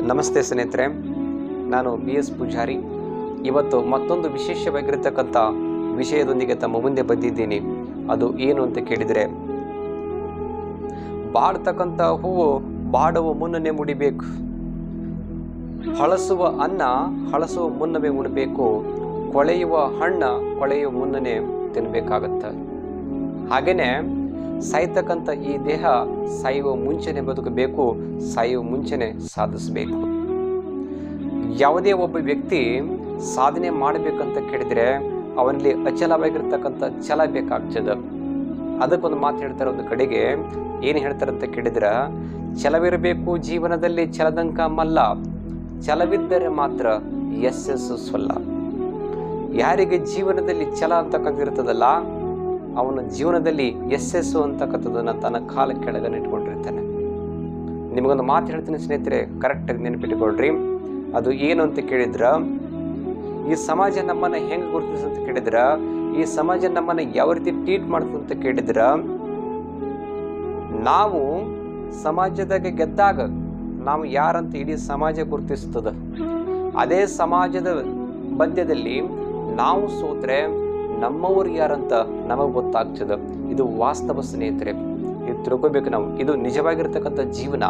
ನಮಸ್ತೆ ಸ್ನೇಹಿತರೆ, ನಾನು BS ಪೂಜಾರಿ. ಇವತ್ತು ಮತ್ತೊಂದು ವಿಶೇಷವಾಗಿರತಕ್ಕಂಥ ವಿಷಯದೊಂದಿಗೆ ತಮ್ಮ ಮುಂದೆ ಬಂದಿದ್ದೀನಿ. ಅದು ಏನು ಅಂತ ಕೇಳಿದರೆ, ಬಾಡ್ತಕ್ಕಂಥ ಹೂವು ಬಾಡುವ ಮುನ್ನನೇ ಮುಡಿಬೇಕು, ಹಳಸುವ ಅನ್ನ ಹಳಸುವ ಮುನ್ನವೇ ಉಣಬೇಕು, ಕೊಳೆಯುವ ಹಣ್ಣ ಕೊಳೆಯುವ ಮುನ್ನನೇ ತಿನ್ನಬೇಕಾಗತ್ತೆ. ಹಾಗೆಯೇ ಸಾಯ್ತಕ್ಕಂಥ ಈ ದೇಹ ಸಾಯುವ ಮುಂಚೆನೆ ಬದುಕಬೇಕು, ಸಾಯುವ ಮುಂಚೆನೆ ಸಾಧಿಸಬೇಕು. ಯಾವುದೇ ಒಬ್ಬ ವ್ಯಕ್ತಿ ಸಾಧನೆ ಮಾಡಬೇಕಂತ ಕೇಳಿದರೆ ಅವನಲ್ಲಿ ಅಚಲವಾಗಿರ್ತಕ್ಕಂಥ ಛಲ ಬೇಕಾಗ್ತದೆ. ಅದಕ್ಕೊಂದು ಮಾತು ಹೇಳ್ತಾರೆ, ಒಂದು ಕಡೆಗೆ ಏನು ಹೇಳ್ತಾರೆ ಅಂತ ಕೇಳಿದ್ರೆ, ಛಲವಿರಬೇಕು ಜೀವನದಲ್ಲಿ ಛಲದಂಕ ಮಲ್ಲ, ಛಲವಿದ್ದರೆ ಮಾತ್ರ ಯಶಸ್ಸು ಸೊಲ್ಲ. ಯಾರಿಗೆ ಜೀವನದಲ್ಲಿ ಛಲ ಅಂತಕ್ಕಂತಿರ್ತದಲ್ಲ, ಅವನ ಜೀವನದಲ್ಲಿ ಯಶಸ್ಸು ಅಂತಕ್ಕಂಥದ್ದನ್ನು ತನ್ನ ಕಾಲ ಕೆಳಗೆ ಇಟ್ಕೊಂಡಿರ್ತಾನೆ. ನಿಮಗೊಂದು ಮಾತು ಹೇಳ್ತೀನಿ ಸ್ನೇಹಿತರೆ, ಕರೆಕ್ಟಾಗಿ ನೆನಪಿಟ್ಟುಕೊಳ್ರಿ. ಅದು ಏನು ಅಂತ ಕೇಳಿದ್ರೆ, ಈ ಸಮಾಜ ನಮ್ಮನ್ನು ಹೆಂಗೆ ಗುರುತಿಸ ಅಂತ ಕೇಳಿದ್ರೆ, ಈ ಸಮಾಜ ನಮ್ಮನ್ನು ಯಾವ ರೀತಿ ಟ್ರೀಟ್ ಮಾಡ್ತದೆ ಅಂತ ಕೇಳಿದ್ರೆ, ನಾವು ಸಮಾಜದಾಗ ಗೆದ್ದಾಗ ನಾವು ಯಾರಂತ ಇಡೀ ಸಮಾಜ ಗುರುತಿಸ್ತದೆ. ಅದೇ ಸಮಾಜದ ಮಧ್ಯದಲ್ಲಿ ನಾವು ಸೋತ್ರೆ ನಮ್ಮವ್ರು ಯಾರಂತ ನಮಗೆ ಗೊತ್ತಾಗ್ತದೆ. ಇದು ವಾಸ್ತವ ಸ್ನೇಹಿತರೆ, ಇದು ತಿಳ್ಕೊಬೇಕು ನಾವು. ಇದು ನಿಜವಾಗಿರ್ತಕ್ಕಂಥ ಜೀವನ.